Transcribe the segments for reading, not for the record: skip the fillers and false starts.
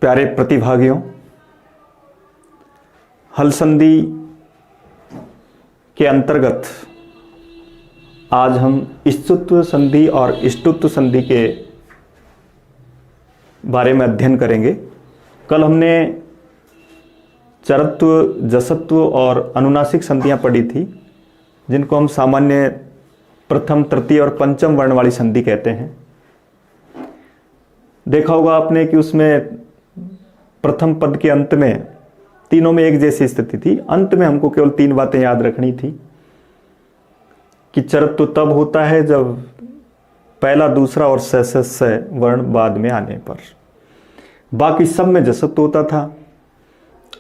प्यारे प्रतिभागियों, हल संधि के अंतर्गत आज हम इष्टुत्व संधि और इष्टुत्व संधि के बारे में अध्ययन करेंगे। कल हमने चरत्व, जसत्व और अनुनासिक संधियां पढ़ी थी, जिनको हम सामान्य प्रथम, तृतीय और पंचम वर्ण वाली संधि कहते हैं। देखा होगा आपने कि उसमें प्रथम पद के अंत में तीनों में एक जैसी स्थिति थी। अंत में हमको केवल 3 बातें याद रखनी थी कि चरत्व तब होता है जब पहला, दूसरा और स वर्ण बाद में आने पर। बाकी सब में जसत्व होता था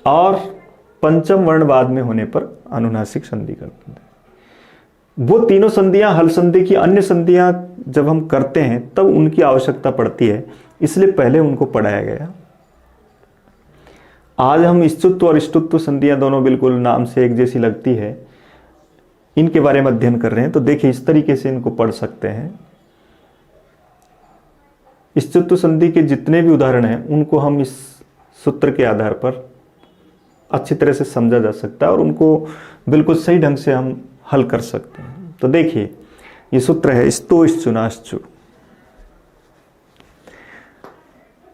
और पंचम वर्ण बाद में होने पर अनुनासिक संधि करते थे। वो तीनों संधियां हल संधि की अन्य संधियां जब हम करते हैं तब उनकी आवश्यकता पड़ती है, इसलिए पहले उनको पढ़ाया गया। आज हम इष्टुत्व और इष्टुत्व संधियां दोनों बिल्कुल नाम से एक जैसी लगती है, इनके बारे में अध्ययन कर रहे हैं। तो देखिए, इस तरीके से इनको पढ़ सकते हैं। इष्टुत्व संधि के जितने भी उदाहरण हैं उनको हम इस सूत्र के आधार पर अच्छी तरह से समझा जा सकता है और उनको बिल्कुल सही ढंग से हम हल कर सकते हैं। तो देखिए, ये सूत्र है स्तो इश्चुनाश्चु।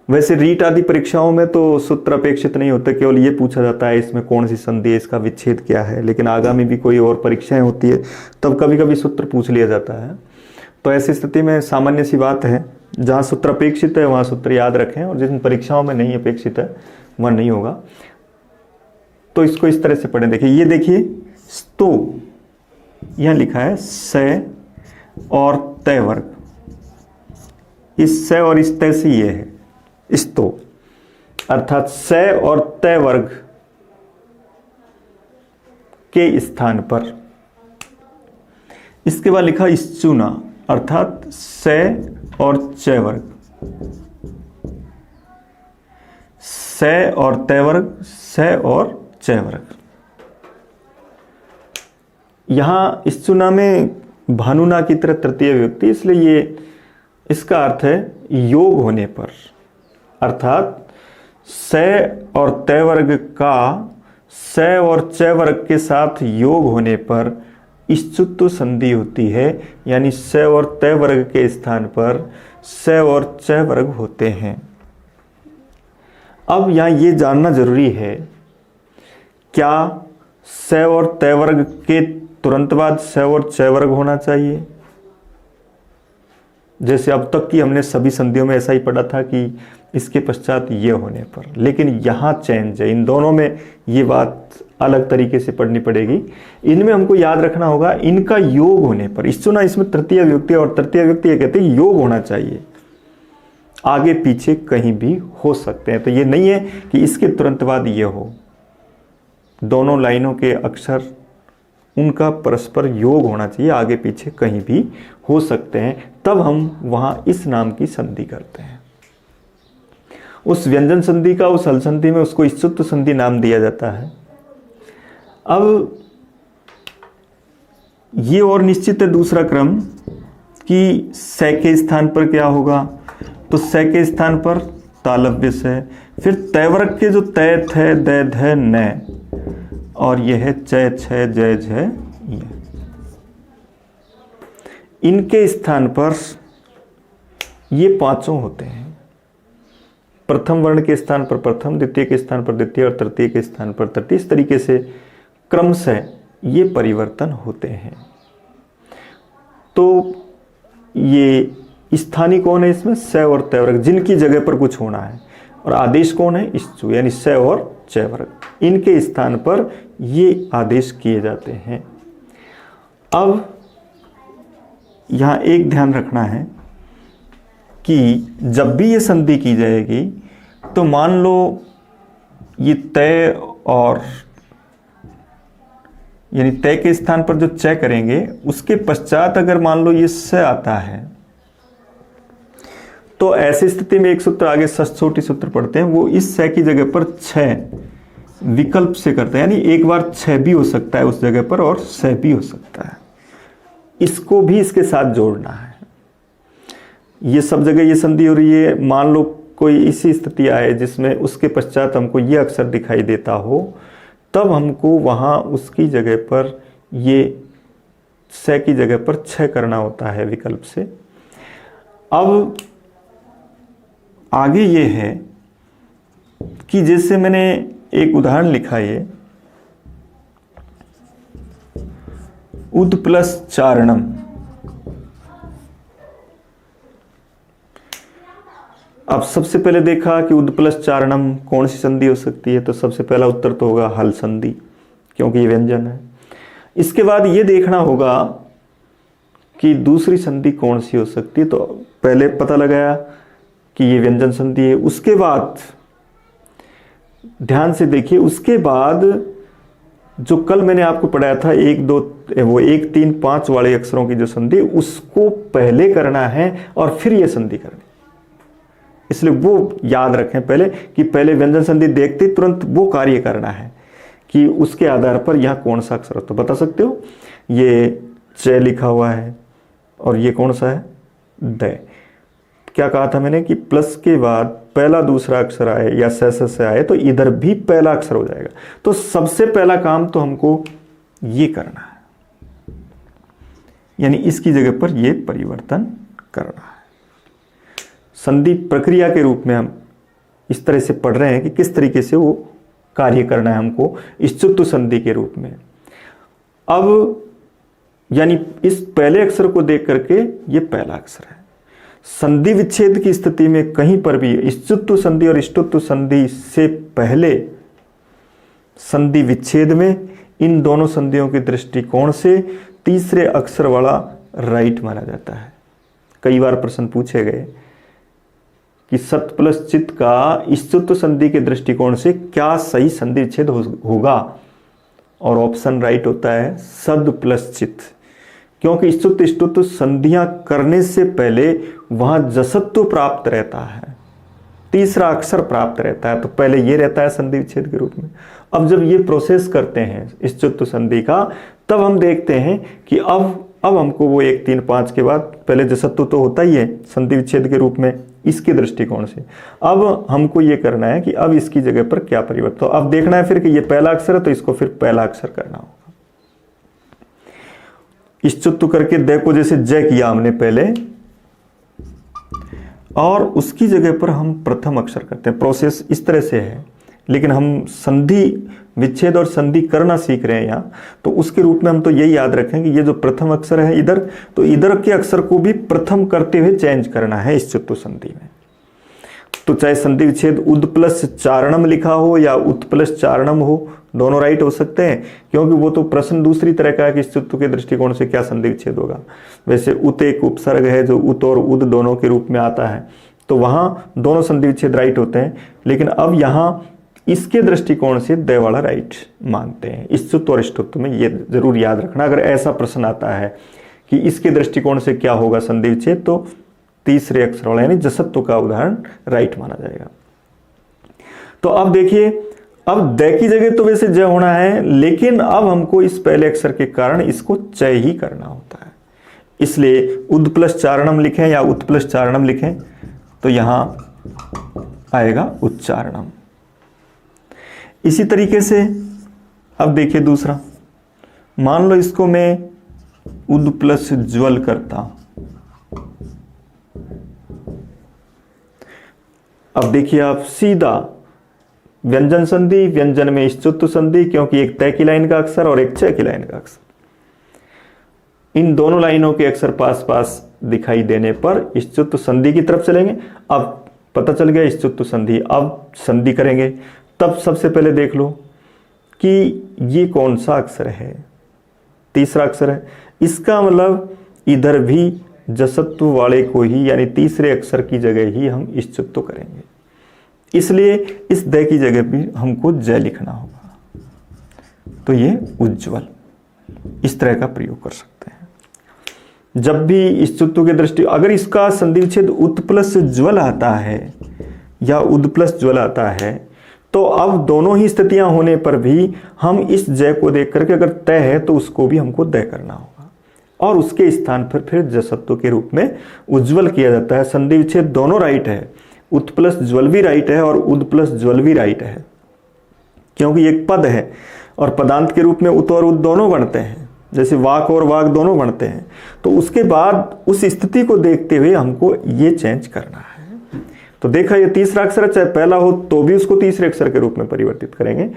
वैसे रीट आदि परीक्षाओं में तो सूत्र अपेक्षित नहीं होते, केवल ये पूछा जाता है इसमें कौन सी संधि है, इसका विच्छेद क्या है। लेकिन आगामी भी कोई और परीक्षाएं होती है तब कभी कभी सूत्र पूछ लिया जाता है। तो ऐसी स्थिति में सामान्य सी बात है, जहाँ सूत्र अपेक्षित है वहाँ सूत्र याद रखें, और जिन परीक्षाओं में नहीं अपेक्षित है वह नहीं होगा। तो इसको इस तरह से पढ़ें। देखिए, ये देखिए, स्तो यहाँ लिखा है स और तय वर्ग। इस स और इस तय से ये है स्तो, अर्थात स और तय वर्ग के स्थान पर। इसके बाद लिखा इश्चुना, अर्थात स और च वर्ग। स और तय वर्ग, स और च वर्ग। यहां इश्चुना में भानुना की तरह तृतीय विभक्ति, इसलिए ये इसका अर्थ है योग होने पर, अर्थात स और तय वर्ग का स और च वर्ग के साथ योग होने पर इष्टुत्व संधि होती है। यानी स और तय वर्ग के स्थान पर स और च वर्ग होते हैं। अब यहां ये जानना जरूरी है, क्या स और तय वर्ग के तुरंत बाद स और च वर्ग होना चाहिए? जैसे अब तक की हमने सभी संधियों में ऐसा ही पढ़ा था कि इसके पश्चात ये होने पर, लेकिन यहाँ चेंज है। इन दोनों में ये बात अलग तरीके से पढ़नी पड़ेगी। इनमें हमको याद रखना होगा इनका योग होने पर। इश्चुना इसमें तृतीय विभक्ति, और तृतीय विभक्ति ये कहते हैं योग होना चाहिए, आगे पीछे कहीं भी हो सकते हैं। तो ये नहीं है कि इसके तुरंत बाद ये हो। दोनों लाइनों के अक्षर उनका परस्पर योग होना चाहिए, आगे पीछे कहीं भी हो सकते हैं, तब हम वहां इस नाम की संधि करते हैं। उस व्यंजन संधि का उस हल संधि में उसको इष्टुत्व संधि नाम दिया जाता है। अब ये और निश्चित है दूसरा क्रम कि स के स्थान पर क्या होगा, तो स के स्थान पर तालव्य से, फिर तय वर्ग के जो तय, थ, द, ध, न, और यह है च, छ, ज, झ, ये। इनके स्थान पर ये पांचों होते हैं। प्रथम वर्ण के स्थान पर प्रथम, द्वितीय के स्थान पर द्वितीय और तृतीय के स्थान पर तृतीय। इस तरीके से क्रमशः ये परिवर्तन होते हैं। तो ये स्थानीय कौन है इसमें? स और तय वर्ग, जिनकी जगह पर कुछ होना है। और आदेश कौन है? इश्चु, यानी स और च वर्ग। इनके स्थान पर ये आदेश किए जाते हैं। अब यहां एक ध्यान रखना है कि जब भी ये संधि की जाएगी तो मान लो ये तय, और यानी तय के स्थान पर जो च करेंगे उसके पश्चात अगर मान लो ये स आता है, तो ऐसी स्थिति में एक सूत्र आगे षष्ठोटी सूत्र पढ़ते हैं, वो इस स की जगह पर छ विकल्प से करते हैं। यानी एक बार छ भी हो सकता है उस जगह पर और स भी हो सकता है, इसको भी इसके साथ जोड़ना है। ये सब जगह ये संधि हो रही है, मान लो कोई ऐसी स्थिति आए जिसमें उसके पश्चात हमको ये अक्षर दिखाई देता हो, तब हमको वहाँ उसकी जगह पर ये से की जगह पर छ करना होता है विकल्प से। अब आगे ये है कि जैसे मैंने एक उदाहरण लिखा, ये उद प्लस चारणम। अब सबसे पहले देखा कि उद प्लस चारणम कौन सी संधि हो सकती है, तो सबसे पहला उत्तर तो होगा हल संधि, क्योंकि ये व्यंजन है। इसके बाद ये देखना होगा कि दूसरी संधि कौन सी हो सकती है, तो पहले पता लगाया कि ये व्यंजन संधि है। उसके बाद ध्यान से देखिए, उसके बाद जो कल मैंने आपको पढ़ाया था 1 2 वो 1 3 5 वाले अक्षरों की जो संधि, उसको पहले करना है और फिर ये संधि करनी। इसलिए वो याद रखें पहले कि पहले व्यंजन संधि देखते तुरंत वो कार्य करना है कि उसके आधार पर यहाँ कौन सा अक्षर हो। तो बता सकते हो ये च लिखा हुआ है और ये कौन सा है, द। क्या कहा था मैंने कि प्लस के बाद पहला दूसरा अक्षर आए या से आए तो इधर भी पहला अक्षर हो जाएगा। तो सबसे पहला काम तो हमको ये करना है, यानी इसकी जगह पर ये परिवर्तन करना है। संधि प्रक्रिया के रूप में हम इस तरह से पढ़ रहे हैं कि किस तरीके से वो कार्य करना है हमको इष्टुत्व संधि के रूप में। अब यानी इस पहले अक्षर को देख करके ये पहला अक्षर है। संधि विच्छेद की स्थिति में कहीं पर भी इष्टुत्व संधि और इष्टुत्व संधि से पहले संधि विच्छेद में इन दोनों संधियों के दृष्टिकोण से तीसरे अक्षर वाला राइट माना जाता है। कई बार प्रश्न पूछे गए कि सत प्लस चित का इष्टुत्व संधि के दृष्टिकोण से क्या सही संधि विच्छेद होगा, और ऑप्शन राइट होता है सद प्लस चित, क्योंकि इष्टुत्व इष्टुत्व संधियां करने से पहले वहां जसत्व प्राप्त रहता है, तीसरा अक्षर प्राप्त रहता है, तो पहले ये रहता है संधि विच्छेद के रूप में। अब जब ये प्रोसेस करते हैं इष्टुत्व संधि का, तब हम देखते हैं कि अब हमको वो 1 3 5 के बाद पहले जसत्व तो होता ही है संधि विच्छेद के रूप में इसके दृष्टिकोण से। अब हमको ये करना है कि अब इसकी जगह पर क्या परिवर्तन, तो अब देखना है फिर कि ये पहला अक्षर है तो इसको फिर पहला अक्षर करना होगा। इष्टुत्व करके द को जैसे जय किया हमने पहले, और उसकी जगह पर हम प्रथम अक्षर करते हैं। प्रोसेस इस तरह से है, लेकिन हम संधि विच्छेद और संधि करना सीख रहे हैं यहाँ, तो उसके रूप में हम तो यही याद रखें कि ये जो प्रथम अक्षर है इधर, तो इधर के अक्षर को भी प्रथम करते हुए चेंज करना है इष्टुत्व संधि में। तो चाहे संधि विच्छेद उद प्लस चारणम लिखा हो या उत प्लस चारणम हो, दोनों राइट हो सकते हैं, क्योंकि वो तो प्रश्न दूसरी तरह का है कि इष्टुत्व के दृष्टिकोण से क्या संधि विच्छेद होगा। वैसे उत एक उपसर्ग है जो उत और उद दोनों के रूप में आता है, तो वहां दोनों संधि विच्छेद राइट होते हैं। लेकिन अब यहाँ इसके दृष्टिकोण से द वाला राइट मानते हैं। इष्टुत्व और इष्टुत्व में ये जरूर याद रखना, अगर ऐसा प्रश्न आता है कि इसके दृष्टिकोण से क्या होगा संधि विच्छेद, तो तीसरे अक्षर वाला यानी जसत्व का उदाहरण राइट माना जाएगा। तो अब देखिए, अब द की जगह तो वैसे ज होना है, लेकिन अब हमको इस पहले अक्षर के कारण इसको च ही करना होता है। इसलिए उद प्लस चारणम लिखें या उत प्लस चारणम लिखें, तो यहां आएगा उच्चारणम। इसी तरीके से अब देखिए दूसरा, मान लो इसको मैं उद प्लस ज्वल करता। अब देखिए आप सीधा व्यंजन संधि, व्यंजन में इष्टुत्व संधि, क्योंकि एक तय की लाइन का अक्षर और एक च की लाइन का अक्षर, इन दोनों लाइनों के अक्षर पास पास दिखाई देने पर इष्टुत्व संधि की तरफ चलेंगे। अब पता चल गया इष्टुत्व संधि, अब संधि करेंगे। तब सबसे पहले देख लो कि ये कौन सा अक्षर है, तीसरा अक्षर है। इसका मतलब इधर भी जसत्व वाले को ही, यानी तीसरे अक्षर की जगह ही हम इष्टुत्व करेंगे। इसलिए इस द की जगह भी हमको ज लिखना होगा, तो ये उज्ज्वल, इस तरह का प्रयोग कर सकते हैं। जब भी इष्टुत्व के दृष्टि, अगर इसका संधि विच्छेद उत प्लस ज्वल आता है या उद प्लस ज्वल आता है, तो अब दोनों ही स्थितियां होने पर भी हम इस ज को देख करके, अगर तय है तो उसको भी हमको द करना होगा, और उसके स्थान पर फिर जसत्व के रूप में उज्ज्वल किया जाता है। संधि विच्छेद दोनों राइट है, उत प्लस ज्वल भी राइट है और उद प्लस ज्वल भी राइट है, क्योंकि एक पद है और पदांत के रूप में उत और उद दोनों बनते हैं, जैसे वाक और वाक दोनों बनते हैं। तो उसके बाद उस स्थिति को देखते हुए हमको ये चेंज करना है। तो देखा, ये तीसरा अक्षर है, चाहे पहला हो तो भी उसको तीसरे अक्षर के रूप में परिवर्तित करेंगे,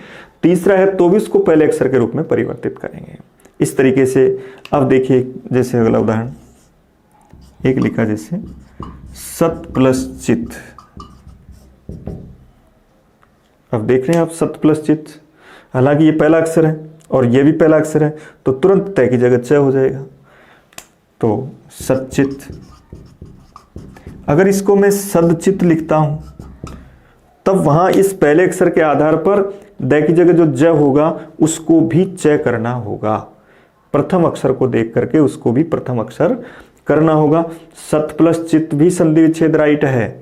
तीसरा है तो भी उसको पहले अक्षर के रूप में परिवर्तित करेंगे। इस तरीके से अब देखिए, जैसे अगला उदाहरण एक लिखा, जैसे सत प्लस चित। अब देख रहे हैं आप, सत प्लस चित, हालांकि ये पहला अक्षर है और ये भी पहला अक्षर है, तो तुरंत तय की जगह च हो जाएगा, तो सच्चित। अगर इसको मैं सदचित लिखता हूं, तब वहां इस पहले अक्षर के आधार पर द की जगह जो ज होगा उसको भी च करना होगा, प्रथम अक्षर को देख करके उसको भी प्रथम अक्षर करना होगा। सत प्लस चित भी संधि विच्छेद राइट है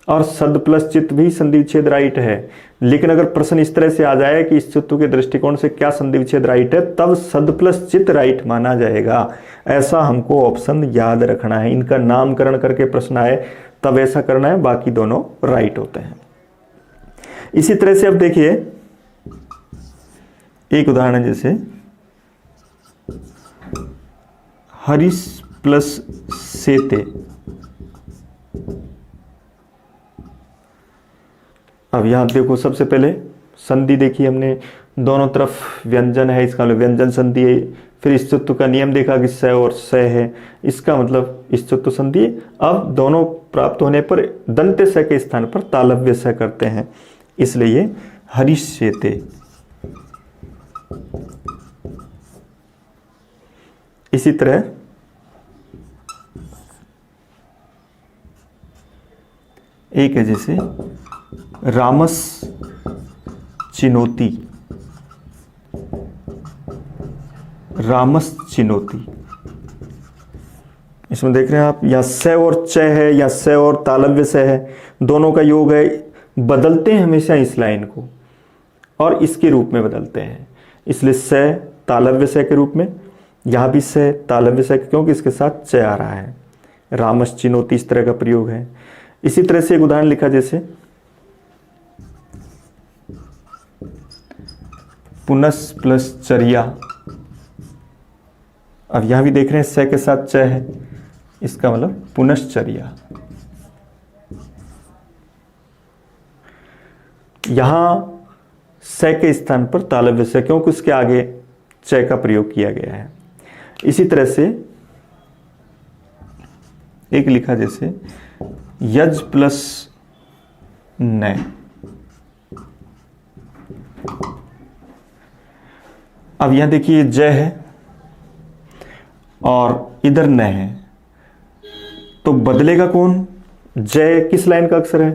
और सद प्लस चित भी संधि विच्छेद राइट है, लेकिन अगर प्रश्न इस तरह से आ जाए कि इस चित्तु के दृष्टिकोण से क्या संधि विच्छेद राइट है, तब सद प्लस चित राइट माना जाएगा। ऐसा हमको ऑप्शन याद रखना है। इनका नामकरण करके प्रश्न आए तब ऐसा करना है, बाकी दोनों राइट होते हैं। इसी तरह से अब देखिए एक उदाहरण, जैसे हरीश प्लस सेते। अब यहां देखो, सबसे पहले संधि देखी हमने, दोनों तरफ व्यंजन है, इसका मतलब व्यंजन संधि है। फिर इस चित्तु का नियम देखा कि स और स है, इसका मतलब इस चित्तु संधि। अब दोनों प्राप्त होने पर दंत्य स के स्थान पर तालव्य स करते हैं, इसलिए ये हरिष्यते। इसी तरह एक है, जैसे रामस चिनोती। रामस चिनोती, इसमें देख रहे हैं आप, या स और च है या स और तालव्य स है, दोनों का योग है। बदलते हैं हमेशा इस लाइन को और इसके रूप में बदलते हैं, इसलिए स तालव्य स के रूप में, यहां भी स तालव्य स, क्योंकि इसके साथ च आ रहा है। रामस चिनोती इस तरह का प्रयोग है। इसी तरह से एक उदाहरण लिखा, जैसे पुनस प्लस चर्या। अब यहां भी देख रहे हैं स के साथ च है, इसका मतलब पुनश्चर्या। यहां स के स्थान पर तालव्य स, क्योंकि उसके आगे च का प्रयोग किया गया है। इसी तरह से एक लिखा, जैसे यज प्लस न। अब यहां देखिए ज है और इधर न है, तो बदलेगा कौन? ज किस लाइन का अक्षर है?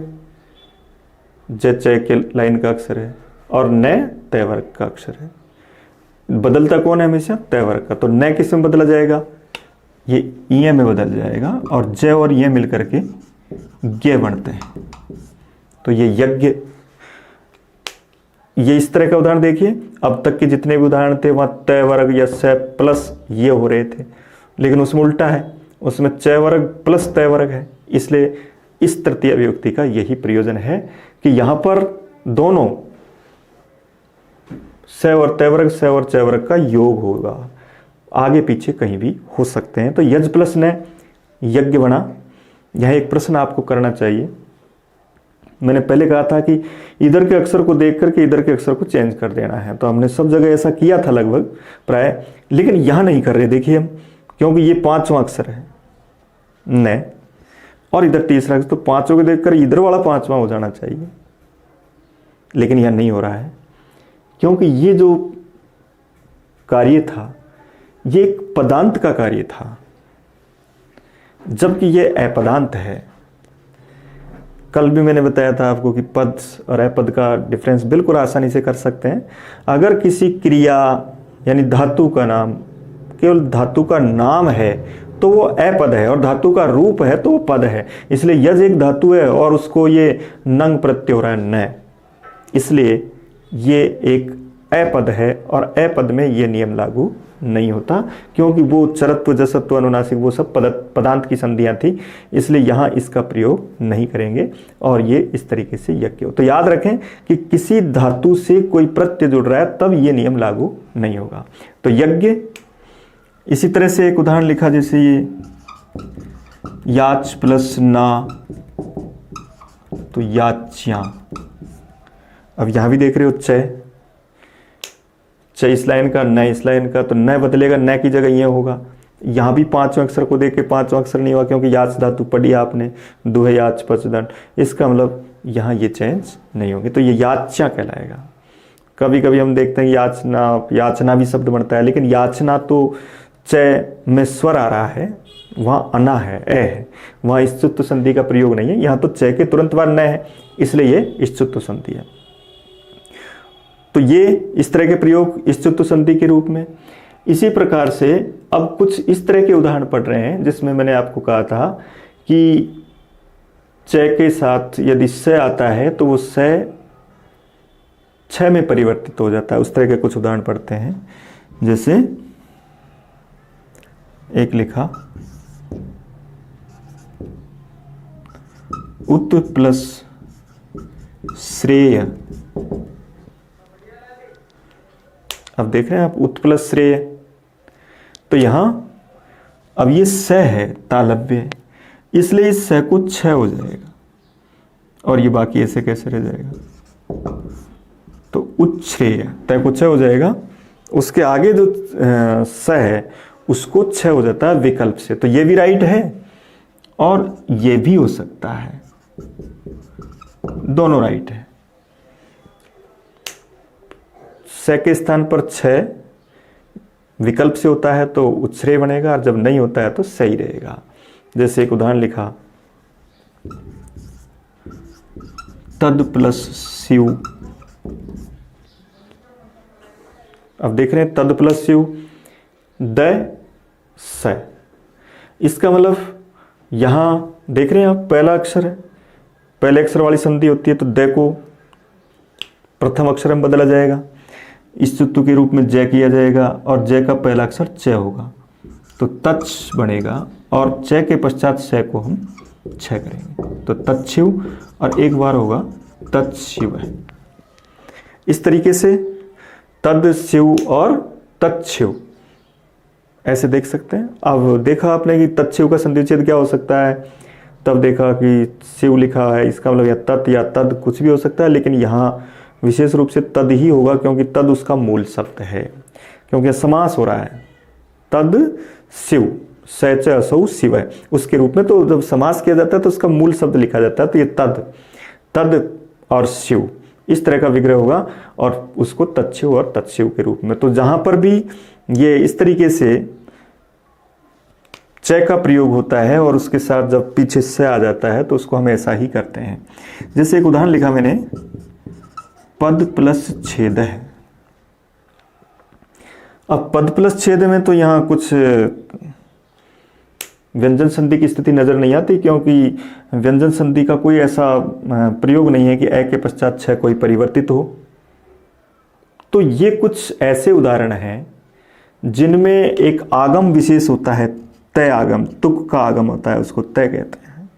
ज च के लाइन का अक्षर है और न तय वर्ग का अक्षर है। बदलता कौन है हमेशा? तय वर्ग का। तो न किस में बदला जाएगा? ये इ में बदल जाएगा और ज और ये मिलकर के ज्ञ बनते हैं, तो ये यज्ञ। ये इस तरह का उदाहरण देखिए, अब तक के जितने भी उदाहरण थे वहां तय वर्ग या स प्लस ये हो रहे थे, लेकिन उसमें उल्टा है, उसमें च वर्ग प्लस तय वर्ग है। इसलिए इस तृतीय विभक्ति का यही प्रयोजन है कि यहां पर दोनों स और तय वर्ग, स और च वर्ग का योग होगा, आगे पीछे कहीं भी हो सकते हैं। तो यज प्लस न यज्ञ बना। यह एक प्रश्न आपको करना चाहिए। मैंने पहले कहा था कि इधर के अक्षर को देख करके इधर के अक्षर को चेंज कर देना है, तो हमने सब जगह ऐसा किया था लगभग प्राय, लेकिन यहां नहीं कर रहे। देखिए हम, क्योंकि ये पांचवा अक्षर है न और इधर तीसरा अक्षर, तो पांचों को देखकर इधर वाला पांचवा हो जाना चाहिए, लेकिन यह नहीं हो रहा है, क्योंकि ये जो कार्य था ये एक पदांत का कार्य था, जबकि ये अपदांत है। कल भी मैंने बताया था आपको कि पद और अपद का डिफरेंस बिल्कुल आसानी से कर सकते हैं। अगर किसी क्रिया यानी धातु का नाम केवल धातु का नाम है तो वो अपद है, और धातु का रूप है तो वो पद है। इसलिए यज एक धातु है और उसको ये नंग प्रत्यय हो रहा है न, इसलिए ये एक अपद है और अपद में ये नियम लागू नहीं होता, क्योंकि वो चरत्व, जसत्व, अनुनासिक वो सब पदांत की संधियां थी, इसलिए यहाँ इसका प्रयोग नहीं करेंगे और ये इस तरीके से यज्ञ हो। तो याद रखें कि किसी धातु से कोई प्रत्यय जुड़ रहा है तब ये नियम लागू नहीं होगा। तो यज्ञ, इसी तरह से एक उदाहरण लिखा, जैसे ये याच प्लस ना, तो याच्या। अब यहां भी देख रहे हो चय इस लाइन का, न इस लाइन का, तो न बदलेगा, न की जगह ये होगा। यहां भी पांचवें अक्षर को देख के पांचवां अक्षर नहीं हुआ, क्योंकि याच धातु पढ़ी आपने, दुहे याच पचदंड, इसका मतलब यहां ये चेंज नहीं होगी, तो ये याच्या कहलाएगा। कभी कभी हम देखते हैं याचना भी शब्द बनता है, लेकिन याचना तो चय में स्वर आ रहा है, वहां अना है, ए है, वहां इश्चुत्व संधि का प्रयोग नहीं है। यहां तो चय के तुरंत बाद न है, इसलिए ये इश्चुत्व संधि है। तो ये इस तरह के प्रयोग इश्चुत्व संधि के रूप में। इसी प्रकार से अब कुछ इस तरह के उदाहरण पढ़ रहे हैं, जिसमें मैंने आपको कहा था कि चय के साथ यदि स आता है तो वो स छ में परिवर्तित हो जाता है। उस तरह के कुछ उदाहरण पढ़ते हैं। जैसे एक लिखा, उत प्लस श्रेय। अब देख रहे हैं आप, उत प्लस श्रेय, तो यहां अब ये स है, तालव्य, इसलिए इस स को छ हो जाएगा और ये बाकी ऐसे कैसे रह जाएगा, तो उच्छ्रेय, तय को छ हो जाएगा। उसके आगे जो स है उसको छ हो जाता है विकल्प से, तो ये भी राइट है और ये भी हो सकता है, दोनों राइट है। स के स्थान पर छ विकल्प से होता है तो उच्छ्रेय बनेगा, और जब नहीं होता है तो सही रहेगा। जैसे एक उदाहरण लिखा, तद प्लस स्यु। अब देख रहे हैं तद प्लस स्यु, द स, इसका मतलब यहां देख रहे हैं आप, पहला अक्षर है, पहले अक्षर वाली संधि होती है तो द को प्रथम अक्षर में बदला जाएगा, इश्चुत्व के रूप में जय किया जाएगा और जय का पहला अक्षर च होगा, तो तच्छ बनेगा, और च के पश्चात स को हम छ करेंगे, तो तच्छिव, और एक बार होगा तत्शिव है। इस तरीके से तद शिव और तत्शिव ऐसे देख सकते हैं। अब देखा आपने कि तत्शिव का संधिच्छेद क्या हो सकता है, तब देखा कि शिव लिखा है, इसका मतलब या तत् या तद कुछ भी हो सकता है, लेकिन यहाँ विशेष रूप से तद ही होगा, क्योंकि तद उसका मूल शब्द है, क्योंकि समास हो रहा है, तद शिव, सच असौ शिव है उसके रूप में। तो जब समास किया जाता है तो उसका मूल शब्द लिखा जाता है, तो ये तद और शिव इस तरह का विग्रह होगा, और उसको तत्शिव और तत्शिव के रूप में। तो जहां पर भी ये इस तरीके से च का प्रयोग होता है और उसके साथ जब पीछे से आ जाता है तो उसको हम ऐसा ही करते हैं। जैसे एक उदाहरण लिखा मैंने, पद प्लस छेद है। अब पद प्लस छेद में तो यहां कुछ व्यंजन संधि की स्थिति नजर नहीं आती, क्योंकि व्यंजन संधि का कोई ऐसा प्रयोग नहीं है कि ए के पश्चात छ कोई परिवर्तित हो। तो ये कुछ ऐसे उदाहरण हैं जिनमें एक आगम विशेष होता है, तय आगम, तुक का आगम होता है, उसको तय कहते हैं।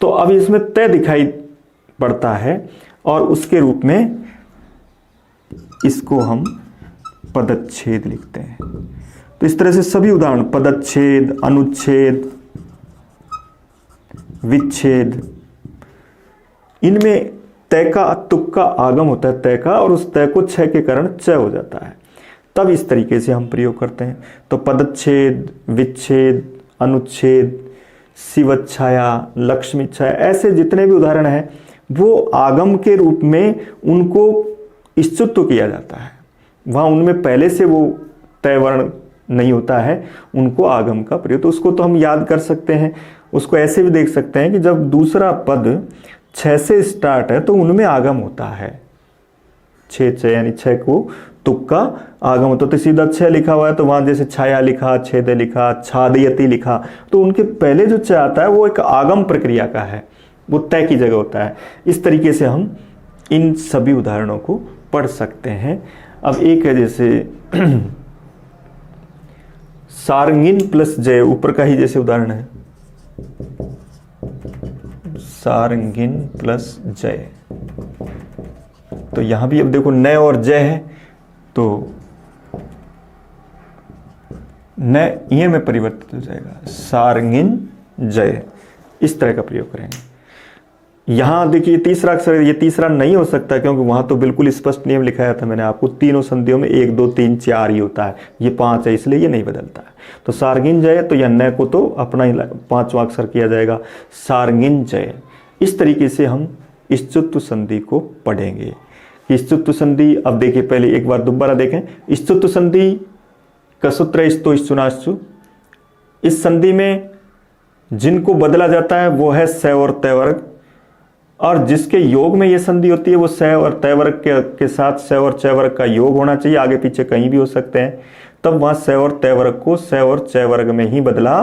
तो अब इसमें तय दिखाई पड़ता है और उसके रूप में इसको हम पदच्छेद लिखते हैं। तो इस तरह से सभी उदाहरण, पदच्छेद, अनुच्छेद, विच्छेद, इनमें तय का, तुक का आगम होता है, तय का, और उस तय को छ के कारण च हो जाता है, तब इस तरीके से हम प्रयोग करते हैं। तो पदच्छेद, विच्छेद, अनुच्छेद, शिवच्छाया, लक्ष्मी छाया, ऐसे जितने भी उदाहरण हैं वो आगम के रूप में उनको इश्चुत्व किया जाता है, वहाँ उनमें पहले से वो तय वर्ण नहीं होता है, उनको आगम का प्रयोग। तो उसको तो हम याद कर सकते हैं, उसको ऐसे भी देख सकते हैं कि जब दूसरा पद छ से स्टार्ट है तो उनमें आगम होता है, छ यानी छ को तुक का आगम होता है। तो सीधा छ लिखा हुआ है तो वहां जैसे छाया लिखा, छेद लिखा, छादयति लिखा, तो उनके पहले जो छ आता है वो एक आगम प्रक्रिया का है, वो तय की जगह होता है। इस तरीके से हम इन सभी उदाहरणों को पढ़ सकते हैं। अब एक है जैसे सारंगिन प्लस जय, ऊपर का ही जैसे उदाहरण है, सारंगिन प्लस जय। तो यहां भी अब देखो न और जय है, तो न ये में परिवर्तित हो जाएगा, सारंगिन जय, इस तरह का प्रयोग करेंगे। यहां देखिए तीसरा अक्षर, ये तीसरा नहीं हो सकता क्योंकि वहां तो बिल्कुल स्पष्ट नियम लिखाया था मैंने आपको, तीनों संधियों में 1 2 3 4 ही होता है, ये 5 है इसलिए ये नहीं बदलता है। तो सारंगिन जय, तो यह न को तो अपना ही 5वां अक्षर किया जाएगा, सारंगिन जय। इस तरीके से हम इश्चुत्व संधि को पढ़ेंगे। इश्चुत्व संधि, अब देखिए पहले एक बार दोबारा देखें, इश्चुत्व संधि का सूत्र है स्तो इश्चुनाश्चु। इस संधि में जिनको बदला जाता है वो है स और तय वर्ग, और जिसके योग में ये संधि होती है वो स और तय वर्ग के साथ स और च वर्ग का योग होना चाहिए, आगे पीछे कहीं भी हो सकते हैं, तब वहां स और तय वर्ग को स और च वर्ग में ही बदला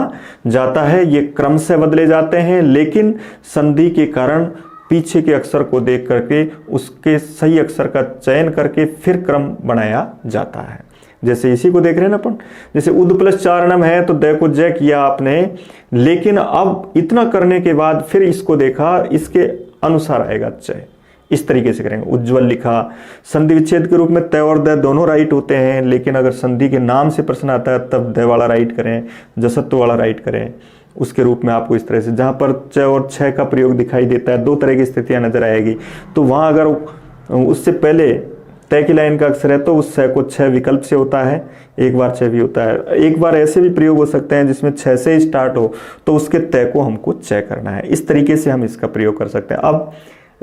जाता है। ये क्रम से बदले जाते हैं, लेकिन संधि के कारण पीछे के अक्षर को देख करके उसके सही अक्षर का चयन करके फिर क्रम बनाया जाता है। जैसे इसी को देख रहे हैं ना अपन, जैसे उद प्लस चारणम है तो द को जय किया आपने, लेकिन अब इतना करने के बाद फिर इसको देखा, इसके अनुसार आएगा चय, इस तरीके से करेंगे। उज्ज्वल लिखा, संधि विच्छेद के रूप में तय और द दोनों राइट होते हैं, लेकिन अगर संधि के नाम से प्रश्न आता है तब द वाला राइट करें, जसत्व वाला राइट करें। उसके रूप में आपको इस तरह से, जहां पर च और छ का प्रयोग दिखाई देता है, 2 तरह की स्थितियां नजर आएगी, तो वहां अगर उससे पहले तय की लाइन का अक्षर है तो उस छ को छ विकल्प से होता है, एक बार छ भी होता है, एक बार ऐसे भी प्रयोग हो सकते हैं जिसमें छ से स्टार्ट हो तो उसके तय को हमको छ करना है। इस तरीके से हम इसका प्रयोग कर सकते हैं। अब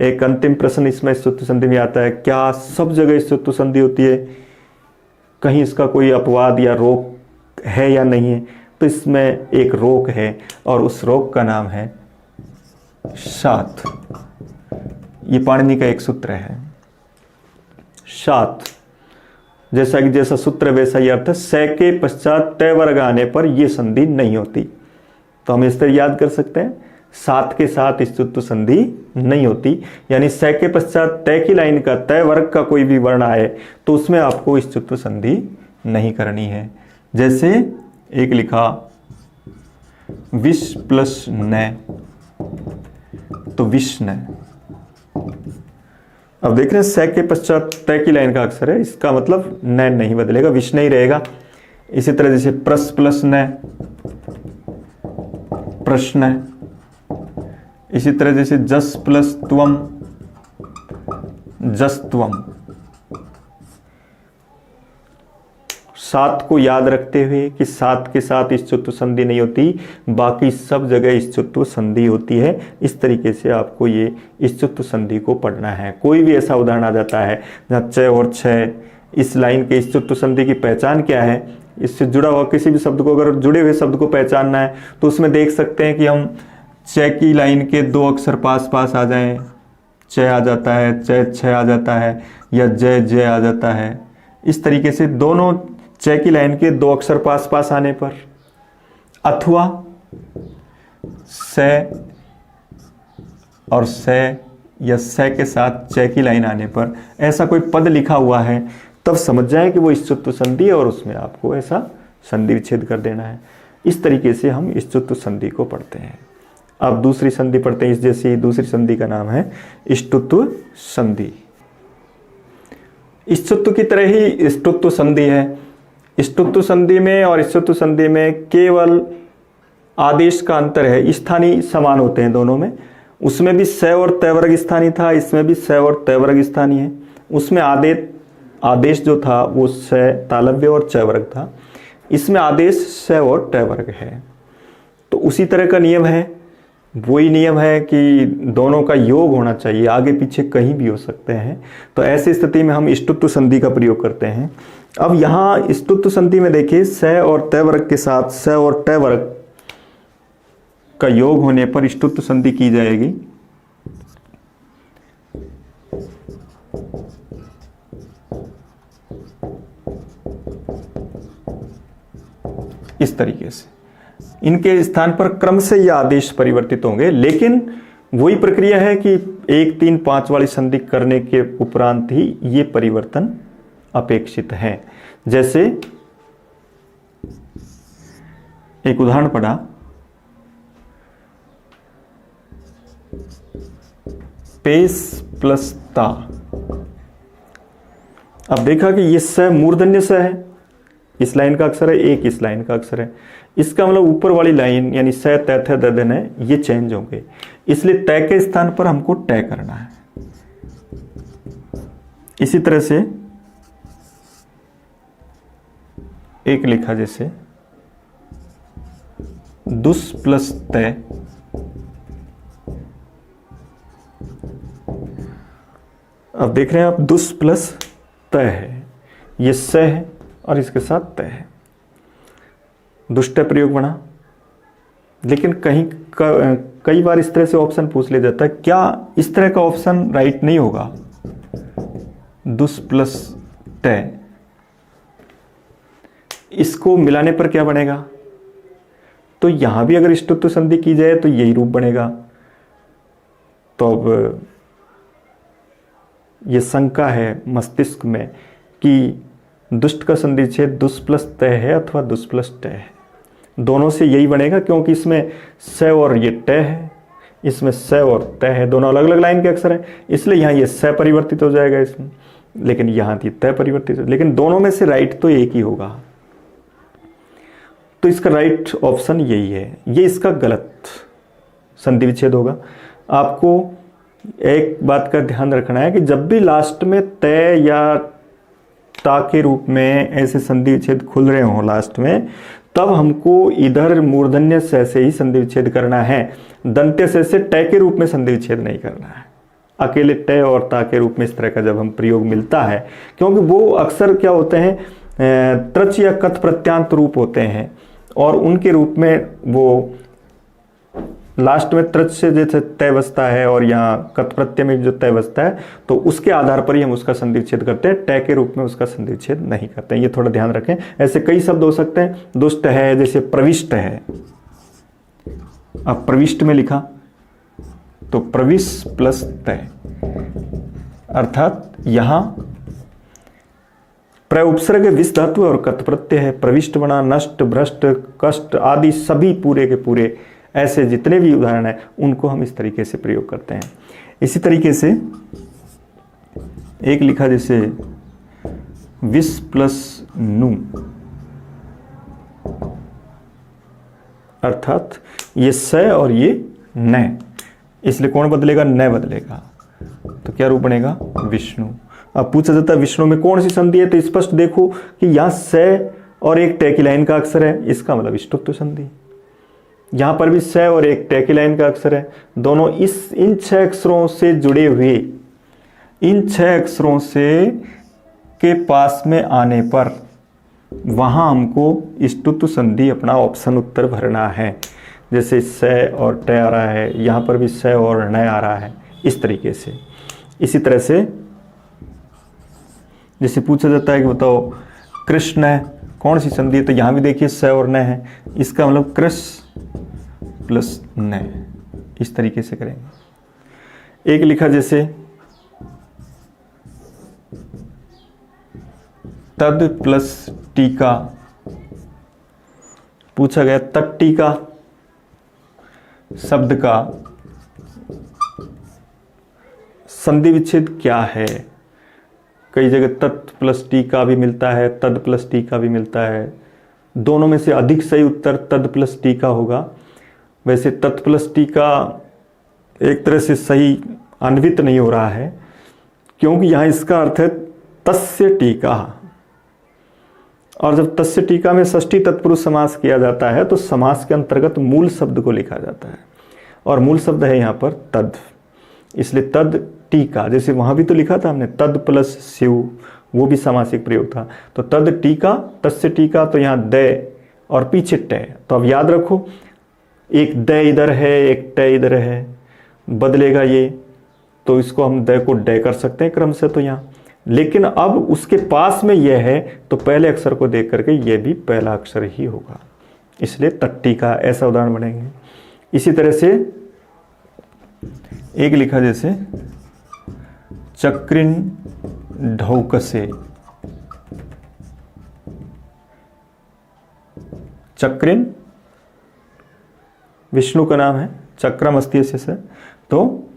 एक अंतिम प्रश्न इसमें इश्चुत्व संधि में आता है, क्या सब जगह इश्चुत्व संधि होती है, कहीं इसका कोई अपवाद या रोक है या नहीं है? तो इसमें एक रोक है और उस रोक का नाम है शात। ये पाणिनि का एक सूत्र है, शात। जैसा कि जैसा सूत्र वैसा ही अर्थ है, स के पश्चात तय वर्ग आने पर यह संधि नहीं होती। तो हम इस तरह याद कर सकते हैं, सात के साथ इश्चुत्व संधि नहीं होती, यानी स के पश्चात तय की लाइन का तय वर्ग का कोई भी वर्ण आए तो उसमें आपको इश्चुत्व संधि नहीं करनी है। जैसे एक लिखा विष प्लस न, तो विष्ण। अब देख रहे हैं स के पश्चात तय की लाइन का अक्षर है, इसका मतलब न नहीं बदलेगा, विष्ण ही रहेगा। इसी तरह जैसे प्रस प्लस न, प्रश्न। इसी तरह जैसे जस प्लस त्वम, जस्त्वम। सात को याद रखते हुए कि सात के साथ इश्चुत्व संधि नहीं होती, बाकी सब जगह इश्चुत्व संधि होती है। इस तरीके से आपको ये इश्चुत्व संधि को पढ़ना है। कोई भी ऐसा उदाहरण आ जाता है जहाँ च और छ, इस लाइन के इश्चुत्व संधि की पहचान क्या है, इससे जुड़ा हुआ किसी भी शब्द को, अगर जुड़े हुए शब्द को पहचानना है तो उसमें देख सकते हैं कि हम च की लाइन के 2 अक्षर पास पास आ जाएं, च आ जाता है, च छ आ जाता है, या जय जय आ जाता है। इस तरीके से दोनों च की लाइन के 2 अक्षर पास पास आने पर, अथवा स और स या स के साथ च की लाइन आने पर ऐसा कोई पद लिखा हुआ है, तब समझ जाए कि वो इश्चुत्व संधि है और उसमें आपको ऐसा संधि विच्छेद कर देना है। इस तरीके से हम इश्चुत्व संधि को पढ़ते हैं। अब दूसरी संधि पढ़ते हैं। इस जैसी दूसरी संधि का नाम है इष्टुत्व संधि। इष्टुत्व की तरह ही इष्टुत्व संधि है। इष्टुत्व संधि में और इष्टुत्व संधि में केवल आदेश का अंतर है, स्थानीय समान होते हैं दोनों में। उसमें भी स और तय वर्ग स्थानीय था, इसमें भी स और तय वर्ग स्थानीय है। उसमें आदेश जो था वो स तालव्य और च वर्ग था, इसमें आदेश स और तय वर्ग है। तो उसी तरह का नियम है, वही नियम है कि दोनों का योग होना चाहिए, आगे पीछे कहीं भी हो सकते हैं। तो ऐसी स्थिति में हम इष्टुत्व संधि का प्रयोग करते हैं। अब यहाँ इष्टुत्व संधि में देखिए स और तय वर्ग के साथ स और तय वर्ग का योग होने पर इष्टुत्व संधि की जाएगी। इस तरीके से इनके स्थान पर क्रम से ये आदेश परिवर्तित होंगे, लेकिन वही प्रक्रिया है कि 1 3 5 वाली संधि करने के उपरांत ही ये परिवर्तन अपेक्षित है। जैसे एक उदाहरण पढ़ा, पेश प्लस ता। अब देखा कि ये स मूर्धन्य स है, इस लाइन का अक्षर है, एक इस लाइन का अक्षर है। इसका मतलब ऊपर वाली लाइन यानी स तय थ दर्दन है, ये चेंज होंगे, इसलिए तय के स्थान पर हमको तय करना है। इसी तरह से एक लिखा जैसे दुस प्लस तय, अब देख रहे हैं आप दुस प्लस तय है, ये स है और इसके साथ तय है, दुष्ट प्रयोग बना। लेकिन कई बार इस तरह से ऑप्शन पूछ लिया जाता है, क्या इस तरह का ऑप्शन राइट नहीं होगा? दुस प्लस तय, इसको मिलाने पर क्या बनेगा? तो यहां भी अगर ष्टुत्व संधि की जाए तो यही रूप बनेगा। तो अब ये शंका है मस्तिष्क में कि दुष्ट का संधि छेद दुस प्लस तय है अथवा दुस प्लस तय है। दोनों से यही बनेगा, क्योंकि इसमें स और ये तय है, इसमें स और तय है, दोनों अलग अलग लाइन के अक्षर हैं, इसलिए यहाँ ये स परिवर्तित हो जाएगा इसमें, लेकिन यहाँ ये तय परिवर्तित हो, लेकिन दोनों में से राइट तो एक ही होगा। तो इसका राइट ऑप्शन यही है, ये इसका गलत संधि विच्छेद होगा। आपको एक बात का ध्यान रखना है कि जब भी लास्ट में तय या ता के रूप में ऐसे संधि विच्छेद खुल रहे हों लास्ट में, तब हमको इधर मूर्धन्य स से ही संधि विच्छेद करना है, दंत्य स से तय के रूप में संधि विच्छेद नहीं करना है। अकेले तय और ता के रूप में इस तरह का जब हम प्रयोग मिलता है, क्योंकि वो अक्सर क्या होते हैं, त्रच या कथ प्रत्यांत रूप होते हैं, और उनके रूप में वो लास्ट में त्रच से जैसे तय बसता है और यहाँ कथ प्रत्यय में जो तय बसता है, तो उसके आधार पर ही हम उसका संधि विच्छेद करते हैं, तय के रूप में उसका संधि विच्छेद नहीं करते हैं। ये थोड़ा ध्यान रखें। ऐसे कई शब्द हो सकते हैं, दुष्ट है जैसे प्रविष्ट है, अब प्रविष्ट में लिखा तो प्रविश प्लस तय, अर्थात यहां प्र उपसर्ग विस धातु और कथ प्रत्यय है, प्रविष्ट बना, नष्ट, भ्रष्ट, कष्ट आदि सभी पूरे के पूरे ऐसे जितने भी उदाहरण हैं उनको हम इस तरीके से प्रयोग करते हैं। इसी तरीके से एक लिखा जैसे विस प्लस नु, अर्थात ये स और ये न, इसलिए कौन बदलेगा? न बदलेगा, तो क्या रूप बनेगा? विष्णु। अब पूछा जाता है विष्णु में कौन सी संधि है, तो स्पष्ट देखो कि यहां स और एक टय की लाइन का अक्षर है, इसका मतलब ष्टुत्व संधि। यहां पर भी स और एक टय की लाइन का अक्षर है, दोनों इन 6 अक्षरों से जुड़े हुए, इन 6 अक्षरों से के पास में आने पर वहां हमको ष्टुत्व संधि अपना ऑप्शन उत्तर भरना है। जैसे स और टय आ रहा है, यहां पर भी स और न आ रहा है, इस तरीके से। इसी तरह से जैसे पूछा जाता है कि बताओ कृष्ण कौन सी संधि है, तो यहां भी देखिए स और न है, इसका मतलब कृष्ण प्लस न, इस तरीके से करेंगे। एक लिखा जैसे तद प्लस टीका, पूछा गया तद टीका शब्द का संधि विच्छेद क्या है। कई जगह तत् प्लस टीका भी मिलता है, तद प्लस टीका भी मिलता है, दोनों में से अधिक सही उत्तर तद प्लस टीका होगा। वैसे तत् प्लस टीका एक तरह से सही अन्वित नहीं हो रहा है, क्योंकि यहाँ इसका अर्थ है तस्य टीका, और जब तस्य टीका में षष्ठी तत्पुरुष समास किया जाता है तो समास के अंतर्गत मूल शब्द को लिखा जाता है, और मूल शब्द है यहाँ पर तद, इसलिए तद टीका। जैसे वहां भी तो लिखा था हमने तद प्लस शिव, वो भी समासिक प्रयोग था, तो तद टीका, तस्य टीका, तो यहाँ द और पीछे टय। तो अब याद रखो, एक द इधर है, एक टय इधर है, बदलेगा ये, तो इसको हम द को ड कर सकते हैं क्रम से, तो यहाँ। लेकिन अब उसके पास में यह है, तो पहले अक्षर को देख करके यह भी पहला अक्षर ही होगा, इसलिए तट्टी का ऐसा उदाहरण बनेंगे। इसी तरह से एक लिखा जैसे चक्रिन ढौकसे, चक्रिन विष्णु का नाम है, चक्रम अस्ति यस्य से, तो